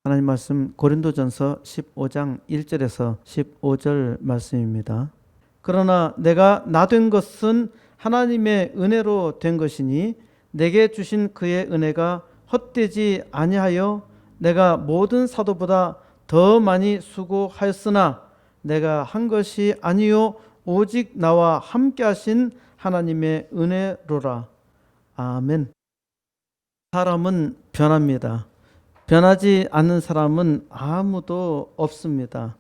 하나님 말씀 고린도전서 15장 1절에서 15절 말씀입니다. 그러나 내가 나 된 것은 하나님의 은혜로 된 것이니 내게 주신 그의 은혜가 헛되지 아니하여 내가 모든 사도보다 더 많이 수고하였으나 내가 한 것이 아니요 오직 나와 함께 하신 하나님의 은혜로라. 아멘. 사람은 변합니다. 변하지 않는 사람은 아무도 없습니다.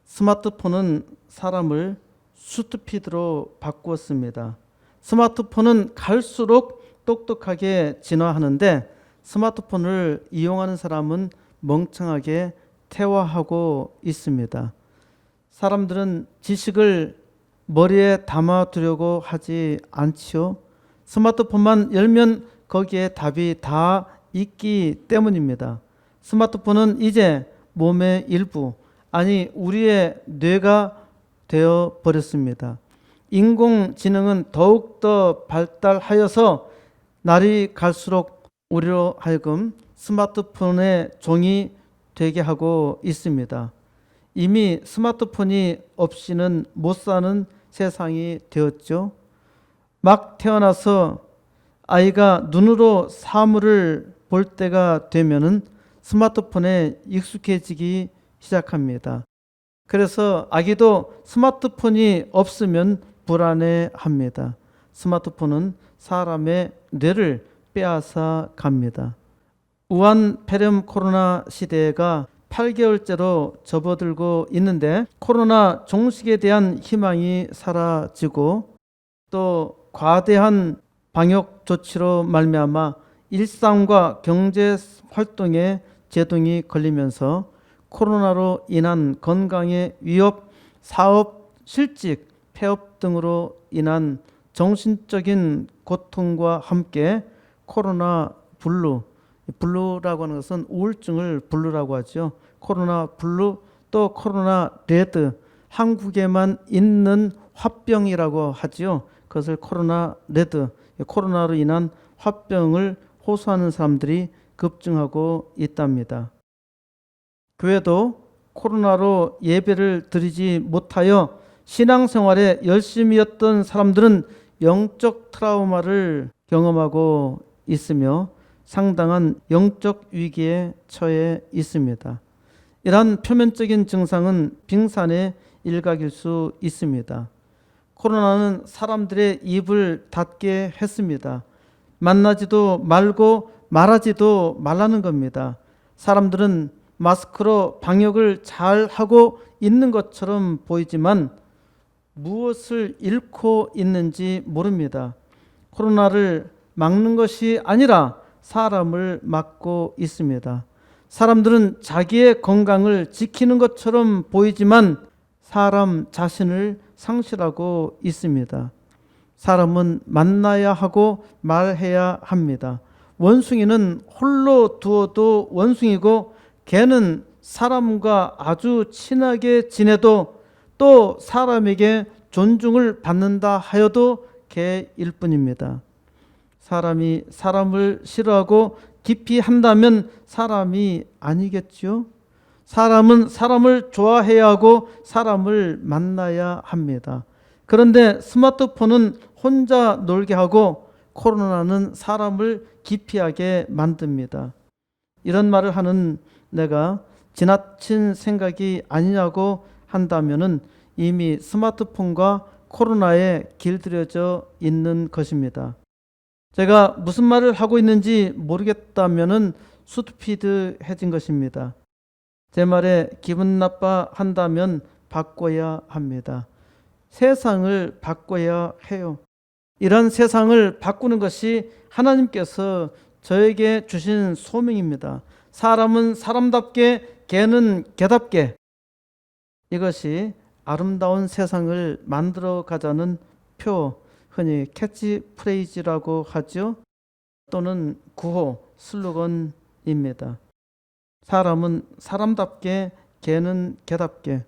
스마트폰은 사람을 스투피드로 바꾸었습니다. 스마트폰은 갈수록 똑똑하게 진화하는데 스마트폰을 이용하는 사람은 멍청하게 퇴화하고 있습니다. 사람들은 지식을 머리에 담아두려고 하지 않지요. 스마트폰만 열면 거기에 답이 다 있기 때문입니다. 스마트폰은 이제 몸의 일부, 아니 우리의 뇌가 되어 버렸습니다. 인공지능은 더욱더 발달하여서 날이 갈수록 우리로 하여금 스마트폰의 종이 되게 하고 있습니다. 이미 스마트폰이 없이는 못 사는 세상이 되었죠. 막 태어나서 아이가 눈으로 사물을 볼 때가 되면은 스마트폰에 익숙해지기 시작합니다. 그래서 아기도 스마트폰이 없으면 불안해합니다. 스마트폰은 사람의 뇌를 빼앗아 갑니다. 우한 폐렴 코로나 시대가 8개월째로 접어들고 있는데 코로나 종식에 대한 희망이 사라지고 또 과대한 방역 조치로 말미암아 일상과 경제 활동에 제동이 걸리면서 코로나로 인한 건강의 위협, 사업, 실직, 폐업 등으로 인한 정신적인 고통과 함께 코로나 블루라고 하는 것은 우울증을 블루라고 하죠. 코로나 블루 또 코로나 레드, 한국에만 있는 화병이라고 하지요. 그것을 코로나 레드, 코로나로 인한 화병을 호소하는 사람들이 급증하고 있답니다. 교회도 코로나로 예배를 드리지 못하여 신앙생활에 열심이었던 사람들은 영적 트라우마를 경험하고 있으며 상당한 영적 위기에 처해 있습니다. 이러한 표면적인 증상은 빙산의 일각일 수 있습니다. 코로나는 사람들의 입을 닫게 했습니다. 만나지도 말고 말하지도 말라는 겁니다. 사람들은 마스크로 방역을 잘 하고 있는 것처럼 보이지만 무엇을 잃고 있는지 모릅니다. 코로나를 막는 것이 아니라 사람을 막고 있습니다. 사람들은 자기의 건강을 지키는 것처럼 보이지만 사람 자신을 상실하고 있습니다. 사람은 만나야 하고 말해야 합니다. 원숭이는 홀로 두어도 원숭이고 개는 사람과 아주 친하게 지내도 또 사람에게 존중을 받는다 하여도 개일 뿐입니다. 사람이 사람을 싫어하고 기피한다면 사람이 아니겠죠. 사람은 사람을 좋아해야 하고 사람을 만나야 합니다. 그런데 스마트폰은 혼자 놀게 하고 코로나는 사람을 기피하게 만듭니다. 이런 말을 하는 내가 지나친 생각이 아니냐고 한다면은 이미 스마트폰과 코로나에 길들여져 있는 것입니다. 제가 무슨 말을 하고 있는지 모르겠다면은 스투피드해진 것입니다. 제 말에 기분 나빠 한다면 바꿔야 합니다. 세상을 바꿔야 해요. 이런 세상을 바꾸는 것이 하나님께서 저에게 주신 소명입니다. 사람은 사람답게, 개는 개답게. 이것이 아름다운 세상을 만들어 가자는 표, 흔히 캐치프레이즈라고 하죠. 또는 구호, 슬로건입니다. 사람은 사람답게, 개는 개답게.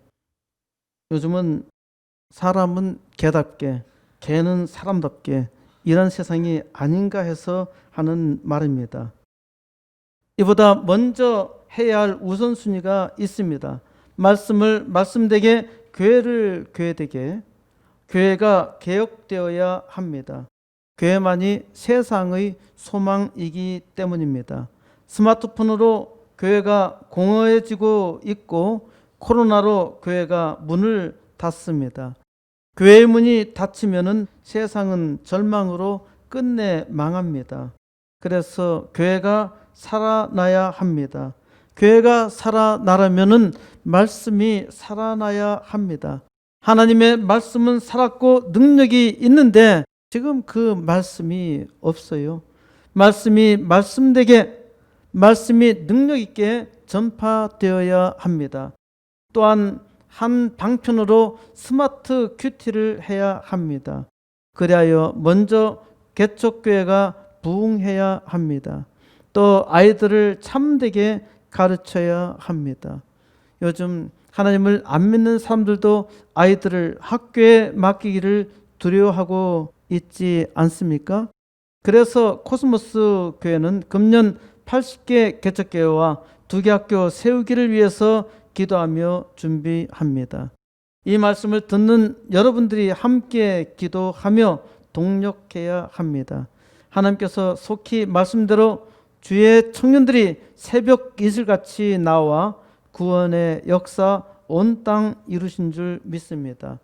요즘은 사람은 개답게, 개는 사람답게 이런 세상이 아닌가 해서 하는 말입니다. 이보다 먼저 해야 할 우선순위가 있습니다. 말씀을 말씀되게, 교회를 교회되게, 교회가 개혁되어야 합니다. 교회만이 세상의 소망이기 때문입니다. 스마트폰으로 교회가 공허해지고 있고 코로나로 교회가 문을 닫습니다. 교회의 문이 닫히면은 세상은 절망으로 끝내 망합니다. 그래서 교회가 살아나야 합니다. 교회가 살아나려면은 말씀이 살아나야 합니다. 하나님의 말씀은 살았고 능력이 있는데 지금 그 말씀이 없어요. 말씀이 말씀되게, 말씀이 능력 있게 전파되어야 합니다. 또한 한 방편으로 스마트 큐티를 해야 합니다. 그리하여 먼저 개척교회가 부흥해야 합니다. 또 아이들을 참되게 가르쳐야 합니다. 요즘 하나님을 안 믿는 사람들도 아이들을 학교에 맡기기를 두려워하고 있지 않습니까? 그래서 코스모스 교회는 금년 80개 개척교회와 2개 학교 세우기를 위해서 기도하며 준비합니다. 이 말씀을 듣는 여러분들이 함께 기도하며 동력해야 합니다. 하나님께서 속히 말씀대로 주의 청년들이 새벽 이슬같이 나와 구원의 역사 온 땅 이루신 줄 믿습니다.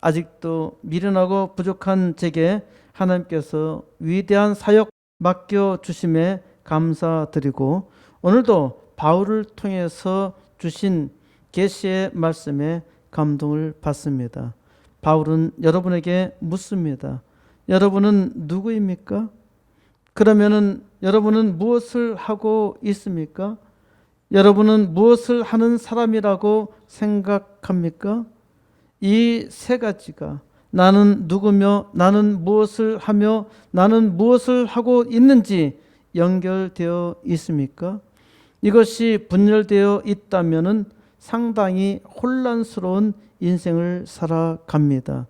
아직도 미련하고 부족한 제게 하나님께서 위대한 사역 맡겨주심에 감사드리고 오늘도 바울을 통해서 주신 계시의 말씀에 감동을 받습니다. 바울은 여러분에게 묻습니다. 여러분은 누구입니까? 그러면은 여러분은 무엇을 하고 있습니까? 여러분은 무엇을 하는 사람이라고 생각합니까? 이 세 가지가 나는 누구며 나는 무엇을 하며 나는 무엇을 하고 있는지 연결되어 있습니까? 이것이 분열되어 있다면은 상당히 혼란스러운 인생을 살아갑니다.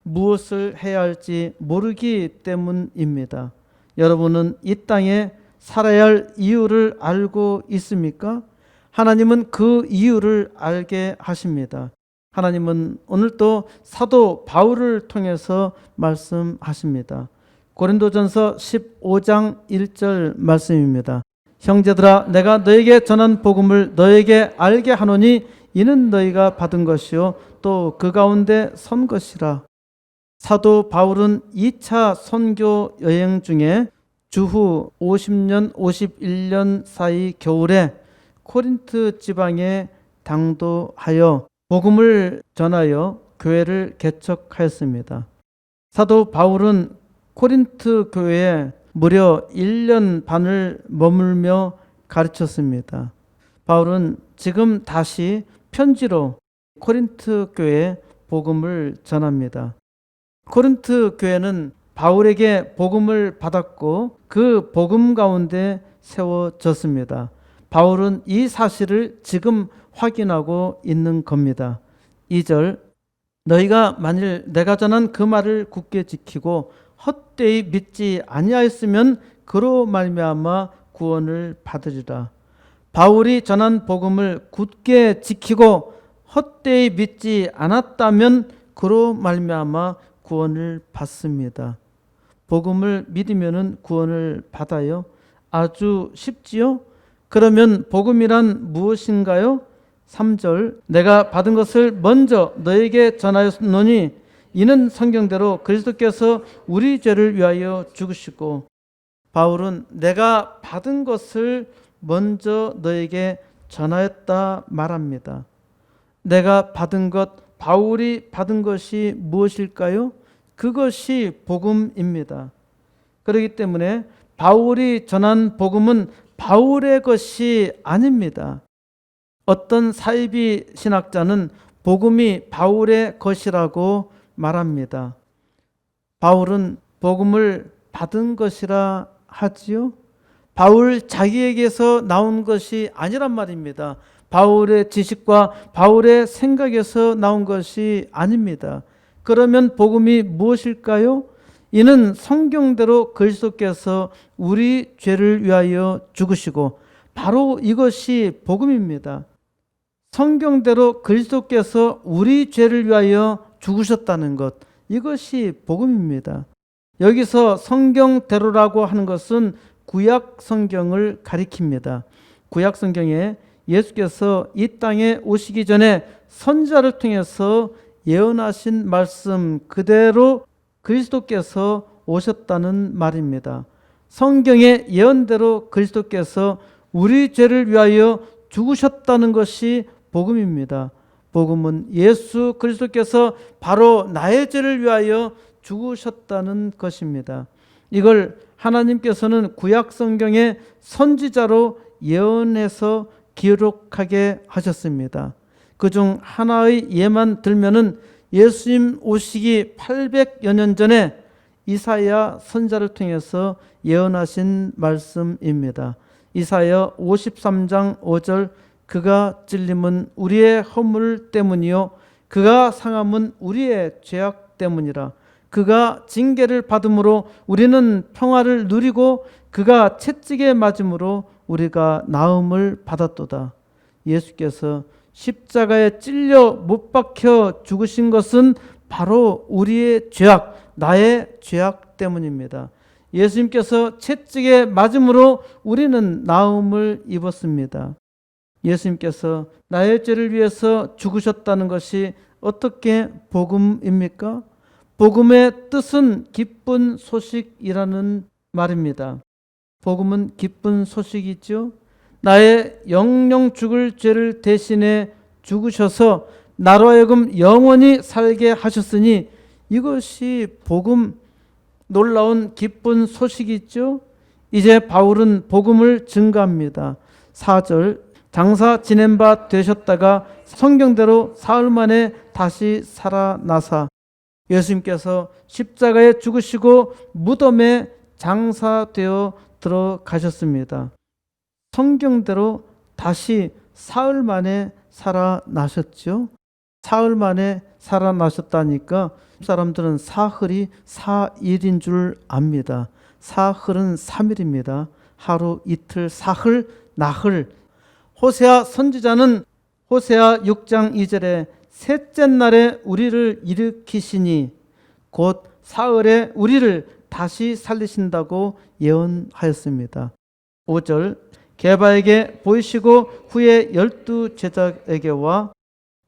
무엇을 해야 할지 모르기 때문입니다. 여러분은 이 땅에 살아야 할 이유를 알고 있습니까? 하나님은 그 이유를 알게 하십니다. 하나님은 오늘도 사도 바울을 통해서 말씀하십니다. 고린도전서 15장 1절 말씀입니다. 형제들아, 내가 너에게 전한 복음을 너에게 알게 하노니 이는 너희가 받은 것이요 또 그 가운데 선 것이라. 사도 바울은 2차 선교 여행 중에 주후 50년, 51년 사이 겨울에 코린트 지방에 당도하여 복음을 전하여 교회를 개척하였습니다. 사도 바울은 코린트 교회에 무려 1년 반을 머물며 가르쳤습니다. 바울은 지금 다시 편지로 코린트 교회에 복음을 전합니다. 코린트 교회는 바울에게 복음을 받았고 그 복음 가운데 세워졌습니다. 바울은 이 사실을 지금 확인하고 있는 겁니다. 2절, 너희가 만일 내가 전한 그 말을 굳게 지키고 헛되이 믿지 아니하였으면 그로 말미암아 구원을 받으리라. 바울이 전한 복음을 굳게 지키고 헛되이 믿지 않았다면 그로 말미암아 구원을 받습니다. 복음을 믿으면 구원을 받아요. 아주 쉽지요? 그러면 복음이란 무엇인가요? 3절, 내가 받은 것을 먼저 너에게 전하였노니 이는 성경대로 그리스도께서 우리 죄를 위하여 죽으시고. 바울은 내가 받은 것을 먼저 너에게 전하였다 말합니다. 내가 받은 것, 바울이 받은 것이 무엇일까요? 그것이 복음입니다. 그렇기 때문에 바울이 전한 복음은 바울의 것이 아닙니다. 어떤 사이비 신학자는 복음이 바울의 것이라고 말합니다. 바울은 복음을 받은 것이라 하지요? 바울 자기에게서 나온 것이 아니란 말입니다. 바울의 지식과 바울의 생각에서 나온 것이 아닙니다. 그러면 복음이 무엇일까요? 이는 성경대로 그리스도께서 우리 죄를 위하여 죽으시고 바로 이것이 복음입니다. 성경대로 그리스도께서 우리 죄를 위하여 죽으셨다는 것, 이것이 복음입니다. 여기서 성경대로라고 하는 것은 구약 성경을 가리킵니다. 구약 성경에 예수께서 이 땅에 오시기 전에 선지자를 통해서 예언하신 말씀 그대로 그리스도께서 오셨다는 말입니다. 성경의 예언대로 그리스도께서 우리 죄를 위하여 죽으셨다는 것이 복음입니다. 복음은 예수 그리스도께서 바로 나의 죄를 위하여 죽으셨다는 것입니다. 이걸 하나님께서는 구약 성경의 선지자로 예언해서 기록하게 하셨습니다. 그중 하나의 예만 들면은 예수님 오시기 800여 년 전에 이사야 선지자를 통해서 예언하신 말씀입니다. 이사야 53장 5절 그가 찔림은 우리의 허물 때문이요 그가 상함은 우리의 죄악 때문이라. 그가 징계를 받음으로 우리는 평화를 누리고 그가 채찍에 맞음으로 우리가 나음을 받았도다. 예수께서 십자가에 찔려 못 박혀 죽으신 것은 바로 우리의 죄악, 나의 죄악 때문입니다. 예수님께서 채찍에 맞음으로 우리는 나음을 입었습니다. 예수님께서 나의 죄를 위해서 죽으셨다는 것이 어떻게 복음입니까? 복음의 뜻은 기쁜 소식이라는 말입니다. 복음은 기쁜 소식이죠. 나의 영영 죽을 죄를 대신해 죽으셔서 나로 하여금 영원히 살게 하셨으니 이것이 복음, 놀라운 기쁜 소식이죠. 이제 바울은 복음을 증거합니다. 4절 장사 지낸 바 되셨다가 성경대로 사흘 만에 다시 살아나사 예수님께서 십자가에 죽으시고 무덤에 장사되어 들어가셨습니다. 성경대로 다시 사흘 만에 살아나셨죠. 사흘 만에 살아나셨다니까 사람들은 사흘이 4일인 줄 압니다. 사흘은 3일입니다. 하루, 이틀, 사흘, 나흘. 호세아 선지자는 호세아 6장 2절에 셋째 날에 우리를 일으키시니 곧 사흘에 우리를 다시 살리신다고 예언하였습니다. 5절 게바에게 보이시고 후에 12 제자에게와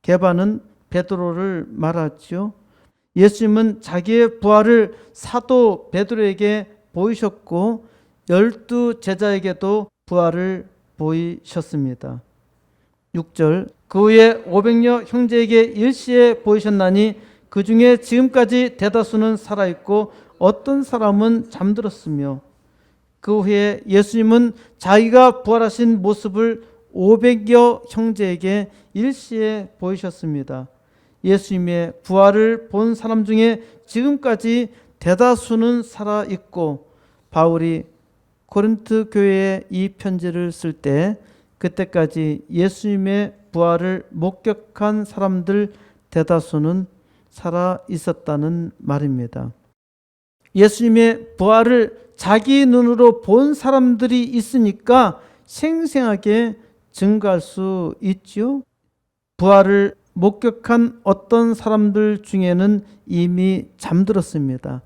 게바는 베드로를 말하죠. 예수님은 자기의 부활을 사도 베드로에게 보이셨고 12 제자에게도 부활을 보이셨습니다. 6절 그 후에 500여 형제에게 일시에 보이셨나니 그 중에 지금까지 대다수는 살아있고 어떤 사람은 잠들었으며 그 후에 예수님은 자기가 부활하신 모습을 500여 형제에게 일시에 보이셨습니다. 예수님의 부활을 본 사람 중에 지금까지 대다수는 살아있고 바울이 고린트 교회에 이 편지를 쓸 때 그때까지 예수님의 부활을 목격한 사람들 대다수는 살아 있었다는 말입니다. 예수님의 부활을 자기 눈으로 본 사람들이 있으니까 생생하게 증거할 수 있죠. 부활을 목격한 어떤 사람들 중에는 이미 잠들었습니다.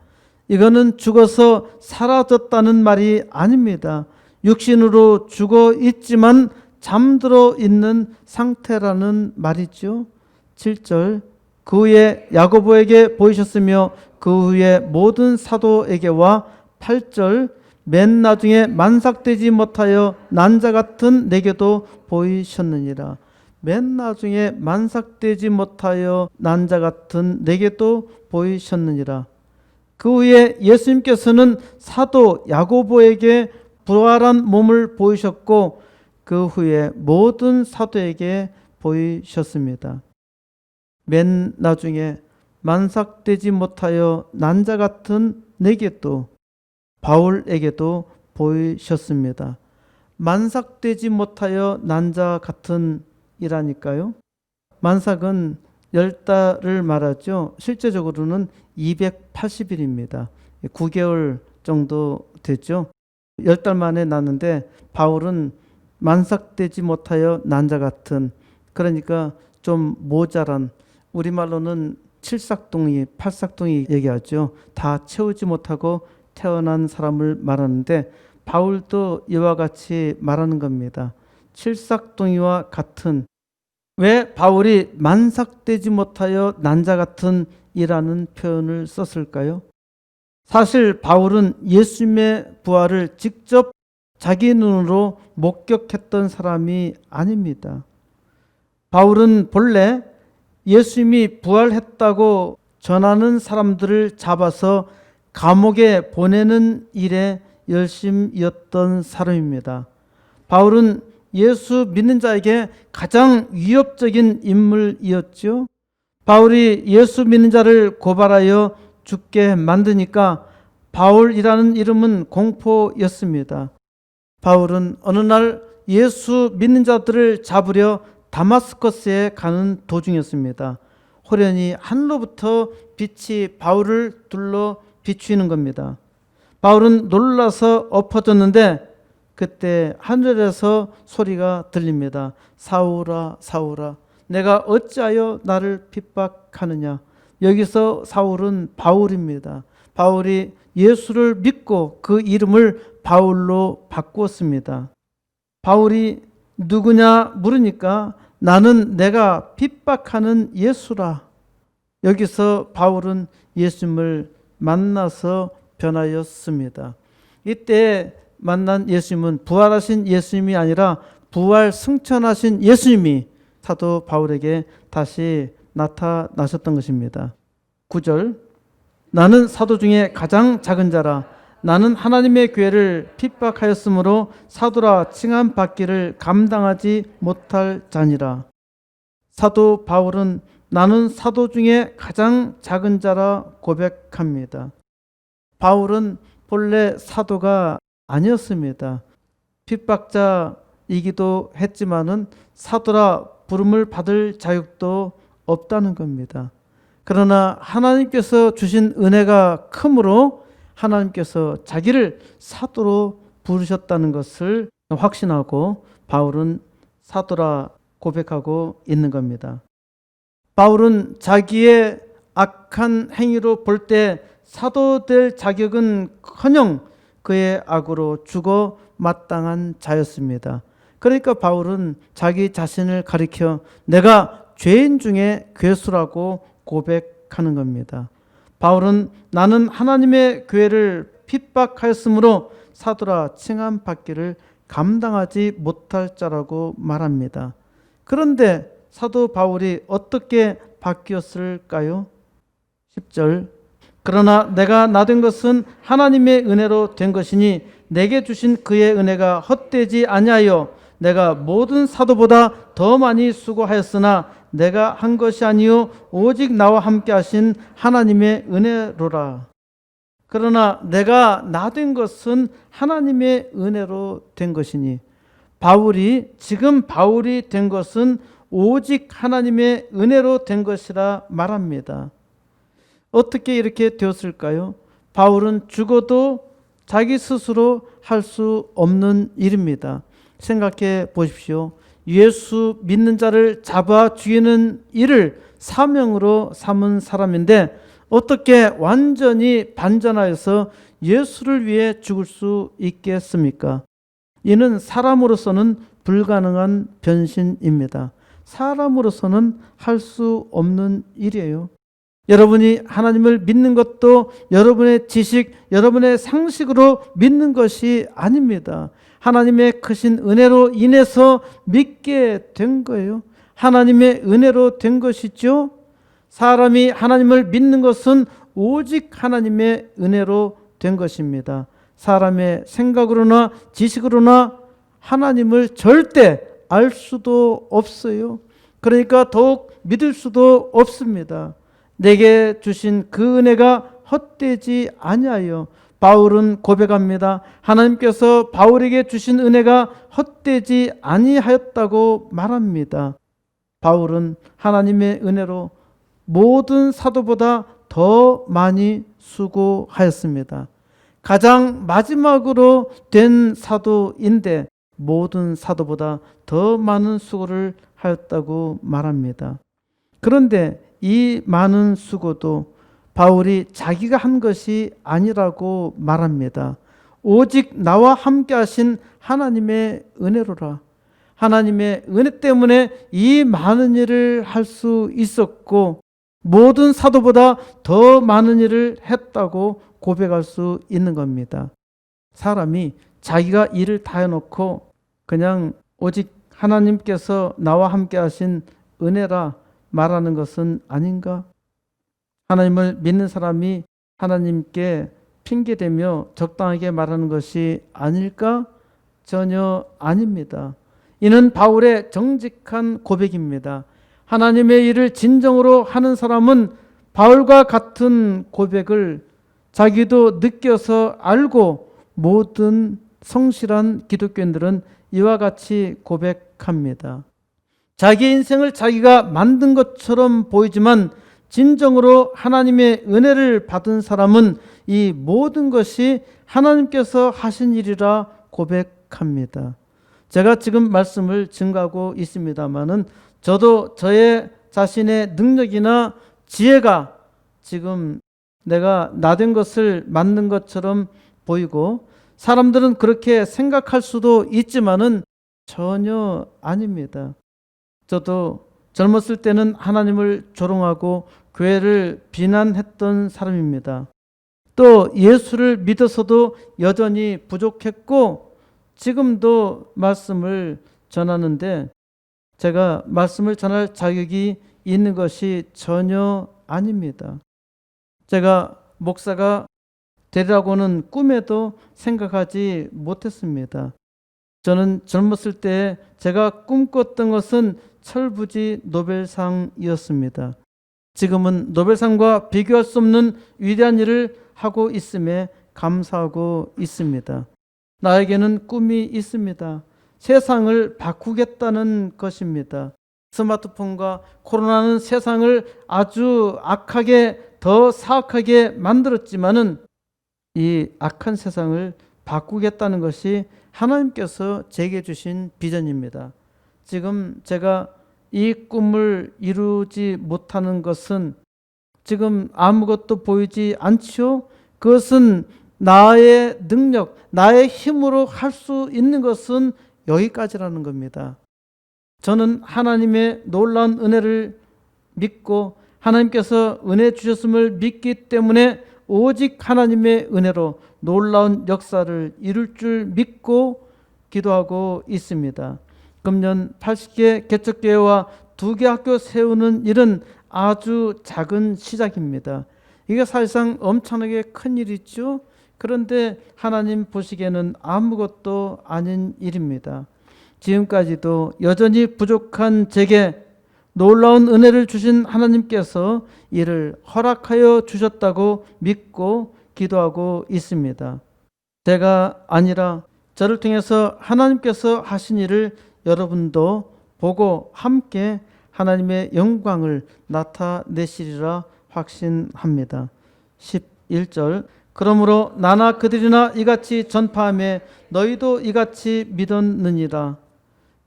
이거는 죽어서 사라졌다는 말이 아닙니다. 육신으로 죽어 있지만 잠들어 있는 상태라는 말이죠. 7절 그 후에 야고보에게 보이셨으며 그 후에 모든 사도에게와 8절 맨 나중에 만삭되지 못하여 난 자 같은 내게도 보이셨느니라. 맨 나중에 만삭되지 못하여 난 자 같은 내게도 보이셨느니라. 그 후에 예수님께서는 사도 야고보에게 부활한 몸을 보이셨고 그 후에 모든 사도에게 보이셨습니다. 맨 나중에 만삭되지 못하여 난 자 같은 내게도 바울에게도 보이셨습니다. 만삭되지 못하여 난 자 같은 이라니까요. 만삭은 10달을 말하죠. 실제적으로는 280일입니다. 9개월 정도 됐죠. 10달 만에 났는데 바울은 만삭되지 못하여 난자 같은, 그러니까 좀 모자란, 우리말로는 칠삭둥이, 팔삭둥이 얘기하죠. 다 채우지 못하고 태어난 사람을 말하는데 바울도 이와 같이 말하는 겁니다. 칠삭둥이와 같은. 왜 바울이 만삭되지 못하여 난자 같은 이라는 표현을 썼을까요? 사실 바울은 예수님의 부활을 직접 자기 눈으로 목격했던 사람이 아닙니다. 바울은 본래 예수님이 부활했다고 전하는 사람들을 잡아서 감옥에 보내는 일에 열심이었던 사람입니다. 바울은 예수 믿는 자에게 가장 위협적인 인물이었죠. 바울이 예수 믿는 자를 고발하여 죽게 만드니까 바울이라는 이름은 공포였습니다. 바울은 어느 날 예수 믿는 자들을 잡으려 다마스커스에 가는 도중이었습니다. 호련히 하늘로부터 빛이 바울을 둘러 비추이는 겁니다. 바울은 놀라서 엎어졌는데 그때 하늘에서 소리가 들립니다. 사울아, 사울아, 내가 어찌하여 나를 핍박하느냐. 여기서 사울은 바울입니다. 바울이 예수를 믿고 그 이름을 바울로 바꾸었습니다. 바울이 누구냐 물으니까 나는 내가 핍박하는 예수라. 여기서 바울은 예수님을 만나서 변하였습니다. 이때 만난 예수님은 부활하신 예수님이 아니라 부활 승천하신 예수님이 사도 바울에게 다시 나타나셨던 것입니다. 9절, 나는 사도 중에 가장 작은 자라. 나는 하나님의 교회를 핍박하였으므로 사도라 칭함받기를 감당하지 못할 자니라. 사도 바울은 나는 사도 중에 가장 작은 자라 고백합니다. 바울은 본래 사도가 아니었습니다. 핍박자이기도 했지만은 사도라 부름을 받을 자격도 없다는 겁니다. 그러나 하나님께서 주신 은혜가 크므로 하나님께서 자기를 사도로 부르셨다는 것을 확신하고 바울은 사도라 고백하고 있는 겁니다. 바울은 자기의 악한 행위로 볼 때 사도 될 자격은커녕 그의 악으로 죽어 마땅한 자였습니다. 그러니까 바울은 자기 자신을 가리켜 내가 죄인 중에 괴수라고 고백하는 겁니다. 바울은 나는 하나님의 교회를 핍박하였으므로 사도라 칭함받기를 감당하지 못할 자라고 말합니다. 그런데 사도 바울이 어떻게 바뀌었을까요? 10절, 그러나 내가 나된 것은 하나님의 은혜로 된 것이니 내게 주신 그의 은혜가 헛되지 아니하여 내가 모든 사도보다 더 많이 수고하였으나 내가 한 것이 아니요 오직 나와 함께 하신 하나님의 은혜로라. 그러나 내가 나된 것은 하나님의 은혜로 된 것이니, 지금 바울이 된 것은 오직 하나님의 은혜로 된 것이라 말합니다. 어떻게 이렇게 되었을까요? 바울은 죽어도 자기 스스로 할 수 없는 일입니다. 생각해 보십시오. 예수 믿는 자를 잡아 죽이는 일을 사명으로 삼은 사람인데 어떻게 완전히 반전하여서 예수를 위해 죽을 수 있겠습니까? 이는 사람으로서는 불가능한 변신입니다. 사람으로서는 할 수 없는 일이에요. 여러분이 하나님을 믿는 것도 여러분의 지식, 여러분의 상식으로 믿는 것이 아닙니다. 하나님의 크신 은혜로 인해서 믿게 된 거예요. 하나님의 은혜로 된 것이죠. 사람이 하나님을 믿는 것은 오직 하나님의 은혜로 된 것입니다. 사람의 생각으로나 지식으로나 하나님을 절대 알 수도 없어요. 그러니까 더욱 믿을 수도 없습니다. 내게 주신 그 은혜가 헛되지 아니하여 바울은 고백합니다. 하나님께서 바울에게 주신 은혜가 헛되지 아니하였다고 말합니다. 바울은 하나님의 은혜로 모든 사도보다 더 많이 수고하였습니다. 가장 마지막으로 된 사도인데 모든 사도보다 더 많은 수고를 하였다고 말합니다. 그런데 이 많은 수고도 바울이 자기가 한 것이 아니라고 말합니다. 오직 나와 함께 하신 하나님의 은혜로라. 하나님의 은혜 때문에 이 많은 일을 할 수 있었고 모든 사도보다 더 많은 일을 했다고 고백할 수 있는 겁니다. 사람이 자기가 일을 다 해놓고 그냥 오직 하나님께서 나와 함께 하신 은혜라 말하는 것은 아닌가? 하나님을 믿는 사람이 하나님께 핑계대며 적당하게 말하는 것이 아닐까? 전혀 아닙니다. 이는 바울의 정직한 고백입니다. 하나님의 일을 진정으로 하는 사람은 바울과 같은 고백을 자기도 느껴서 알고 모든 성실한 기독교인들은 이와 같이 고백합니다. 자기 인생을 자기가 만든 것처럼 보이지만 진정으로 하나님의 은혜를 받은 사람은 이 모든 것이 하나님께서 하신 일이라 고백합니다. 제가 지금 말씀을 증거하고 있습니다마는 저도 저의 자신의 능력이나 지혜가 지금 내가 나된 것을 만든 것처럼 보이고 사람들은 그렇게 생각할 수도 있지만은 전혀 아닙니다. 저도 젊었을 때는 하나님을 조롱하고 교회를 비난했던 사람입니다. 또 예수를 믿어서도 여전히 부족했고 지금도 말씀을 전하는데 제가 말씀을 전할 자격이 있는 것이 전혀 아닙니다. 제가 목사가 되리라고는 꿈에도 생각하지 못했습니다. 저는 젊었을 때 제가 꿈꿨던 것은 철부지 노벨상이었습니다. 지금은 노벨상과 비교할 수 없는 위대한 일을 하고 있음에 감사하고 있습니다. 나에게는 꿈이 있습니다. 세상을 바꾸겠다는 것입니다. 스마트폰과 코로나는 세상을 아주 악하게 더 사악하게 만들었지만은 이 악한 세상을 바꾸겠다는 것이 하나님께서 제게 주신 비전입니다. 지금 제가 이 꿈을 이루지 못하는 것은 지금 아무것도 보이지 않지요? 그것은 나의 능력, 나의 힘으로 할 수 있는 것은 여기까지라는 겁니다. 저는 하나님의 놀라운 은혜를 믿고 하나님께서 은혜 주셨음을 믿기 때문에 오직 하나님의 은혜로 놀라운 역사를 이룰 줄 믿고 기도하고 있습니다. 금년 80개 개척교회와 2개 학교 세우는 일은 아주 작은 시작입니다. 이게 사실상 엄청나게 큰 일이죠. 그런데 하나님 보시기에는 아무것도 아닌 일입니다. 지금까지도 여전히 부족한 제게 놀라운 은혜를 주신 하나님께서 이를 허락하여 주셨다고 믿고 기도하고 있습니다. 제가 아니라 저를 통해서 하나님께서 하신 일을 여러분도 보고 함께 하나님의 영광을 나타내시리라 확신합니다. 11절 그러므로 나나 그들이나 이같이 전파하며 너희도 이같이 믿었느니라.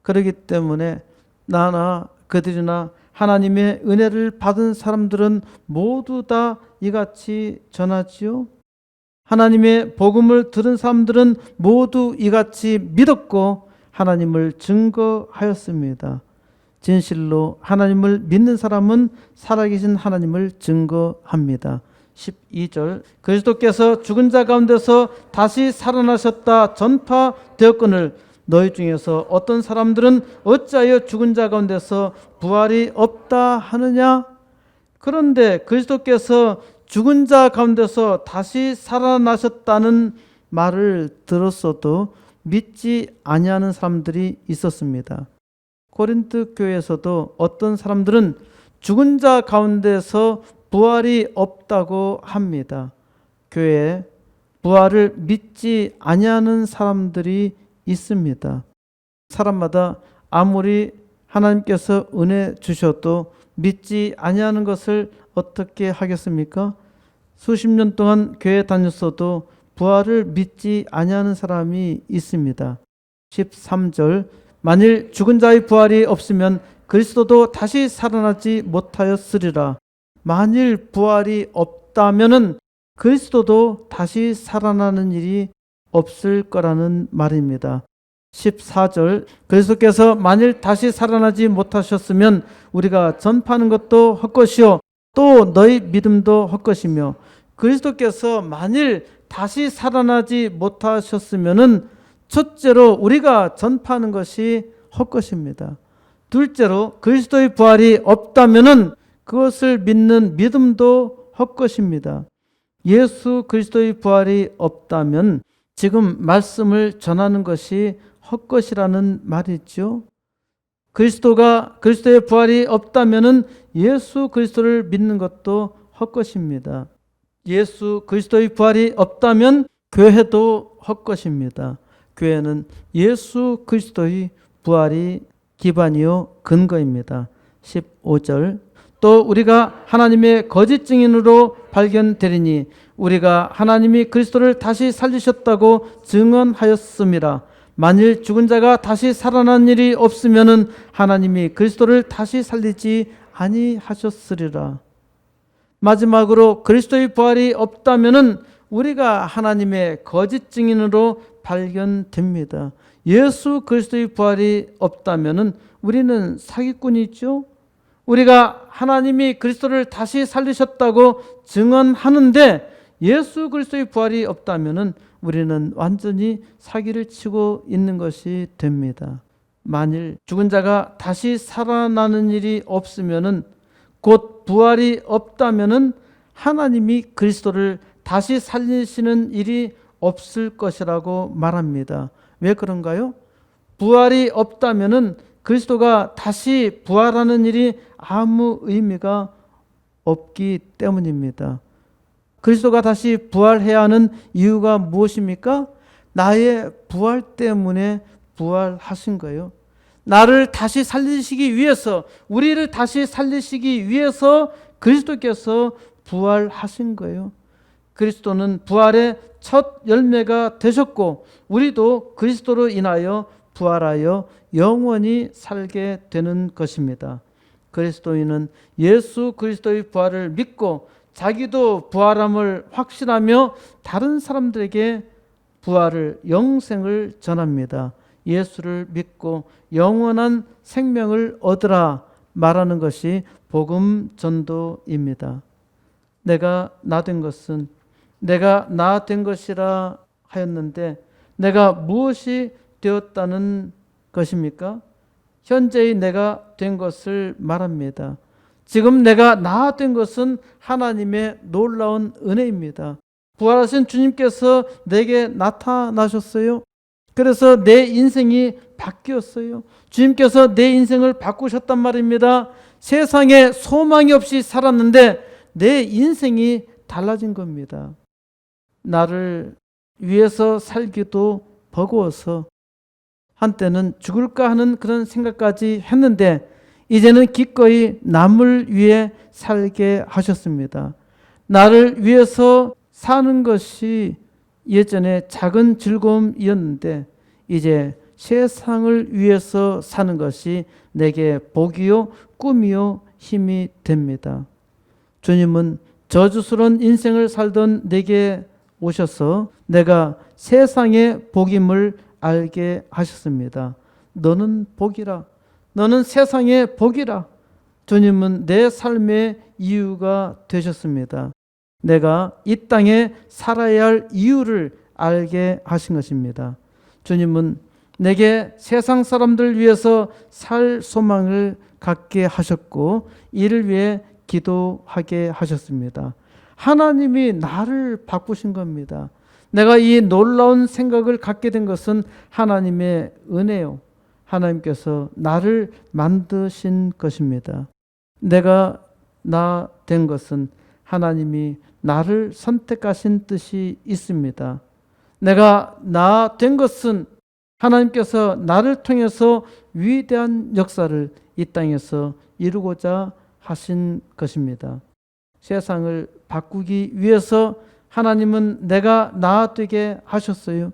그러기 때문에 나나 그들이나 하나님의 은혜를 받은 사람들은 모두 다 이같이 전하지요. 하나님의 복음을 들은 사람들은 모두 이같이 믿었고 하나님을 증거하였습니다. 진실로 하나님을 믿는 사람은 살아계신 하나님을 증거합니다. 12절 그리스도께서 죽은 자 가운데서 다시 살아나셨다 전파되었거늘 너희 중에서 어떤 사람들은 어찌하여 죽은 자 가운데서 부활이 없다 하느냐? 그런데 그리스도께서 죽은 자 가운데서 다시 살아나셨다는 말을 들었어도 믿지 아니하는 사람들이 있었습니다. 고린도 교회에서도 어떤 사람들은 죽은 자 가운데서 부활이 없다고 합니다. 교회에 부활을 믿지 아니하는 사람들이 있습니다. 사람마다 아무리 하나님께서 은혜 주셔도 믿지 아니하는 것을 어떻게 하겠습니까? 수십 년 동안 교회 다녔어도 부활을 믿지 아니하는 사람이 있습니다. 13절 만일 죽은 자의 부활이 없으면 그리스도도 다시 살아나지 못하였으리라. 만일 부활이 없다면은 그리스도도 다시 살아나는 일이 없을 거라는 말입니다. 14절 그리스도께서 만일 다시 살아나지 못하셨으면 우리가 전파하는 것도 헛것이요 또 너희 믿음도 헛것이며, 그리스도께서 만일 다시 살아나지 못하셨으면은 첫째로 우리가 전파하는 것이 헛것입니다. 둘째로 그리스도의 부활이 없다면은 그것을 믿는 믿음도 헛것입니다. 예수 그리스도의 부활이 없다면 지금 말씀을 전하는 것이 헛것이라는 말이죠. 그리스도의 부활이 없다면은 예수 그리스도를 믿는 것도 헛것입니다. 예수 그리스도의 부활이 없다면 교회도 헛것입니다. 교회는 예수 그리스도의 부활이 기반이요 근거입니다. 15절 또 우리가 하나님의 거짓 증인으로 발견되리니 우리가 하나님이 그리스도를 다시 살리셨다고 증언하였음이라. 만일 죽은 자가 다시 살아난 일이 없으면은 하나님이 그리스도를 다시 살리지 아니하셨으리라. 마지막으로 그리스도의 부활이 없다면은 우리가 하나님의 거짓 증인으로 발견됩니다. 예수 그리스도의 부활이 없다면은 우리는 사기꾼이죠. 우리가 하나님이 그리스도를 다시 살리셨다고 증언하는데 예수 그리스도의 부활이 없다면은 우리는 완전히 사기를 치고 있는 것이 됩니다. 만일 죽은 자가 다시 살아나는 일이 없으면은 곧 부활이 없다면은 하나님이 그리스도를 다시 살리시는 일이 없을 것이라고 말합니다. 왜 그런가요? 부활이 없다면은 그리스도가 다시 부활하는 일이 아무 의미가 없기 때문입니다. 그리스도가 다시 부활해야 하는 이유가 무엇입니까? 나의 부활 때문에 부활하신 거예요. 나를 다시 살리시기 위해서, 우리를 다시 살리시기 위해서 그리스도께서 부활하신 거예요. 그리스도는 부활의 첫 열매가 되셨고 우리도 그리스도로 인하여 부활하여 영원히 살게 되는 것입니다. 그리스도인은 예수 그리스도의 부활을 믿고 자기도 부활함을 확신하며 다른 사람들에게 부활을, 영생을 전합니다. 예수를 믿고 영원한 생명을 얻으라 말하는 것이 복음 전도입니다. 내가 나 된 것은 내가 나 된 것이라 하였는데 내가 무엇이 되었다는 것입니까? 현재의 내가 된 것을 말합니다. 지금 내가 나 된 것은 하나님의 놀라운 은혜입니다. 부활하신 주님께서 내게 나타나셨어요. 그래서 내 인생이 바뀌었어요. 주님께서 내 인생을 바꾸셨단 말입니다. 세상에 소망이 없이 살았는데 내 인생이 달라진 겁니다. 나를 위해서 살기도 버거워서 한때는 죽을까 하는 그런 생각까지 했는데 이제는 기꺼이 남을 위해 살게 하셨습니다. 나를 위해서 사는 것이 예전에 작은 즐거움이었는데 이제 세상을 위해서 사는 것이 내게 복이요 꿈이요 힘이 됩니다. 주님은 저주스러운 인생을 살던 내게 오셔서 내가 세상의 복임을 알게 하셨습니다. 너는 복이라. 너는 세상의 복이라. 주님은 내 삶의 이유가 되셨습니다. 내가 이 땅에 살아야 할 이유를 알게 하신 것입니다. 주님은 내게 세상 사람들 위해서 살 소망을 갖게 하셨고 이를 위해 기도하게 하셨습니다. 하나님이 나를 바꾸신 겁니다. 내가 이 놀라운 생각을 갖게 된 것은 하나님의 은혜요. 하나님께서 나를 만드신 것입니다. 내가 나 된 것은 하나님이 나를 선택하신 뜻이 있습니다. 내가 나 된 것은 하나님께서 나를 통해서 위대한 역사를 이 땅에서 이루고자 하신 것입니다. 세상을 바꾸기 위해서 하나님은 내가 나 되게 하셨어요.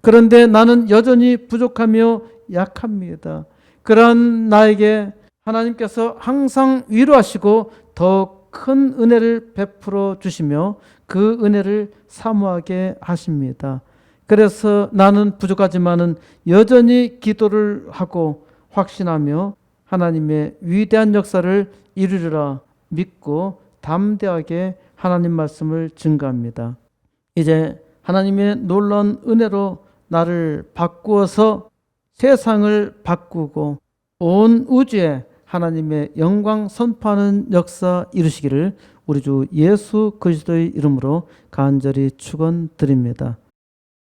그런데 나는 여전히 부족하며 약합니다. 그러한 나에게 하나님께서 항상 위로하시고 더 큰 은혜를 베풀어 주시며 그 은혜를 사모하게 하십니다. 그래서 나는 부족하지만은 여전히 기도를 하고 확신하며 하나님의 위대한 역사를 이루리라 믿고 담대하게 하나님 말씀을 증거합니다. 이제 하나님의 놀라운 은혜로 나를 바꾸어서 세상을 바꾸고 온 우주에 하나님의 영광 선포하는 역사 이루시기를 우리 주 예수 그리스도의 이름으로 간절히 축원드립니다.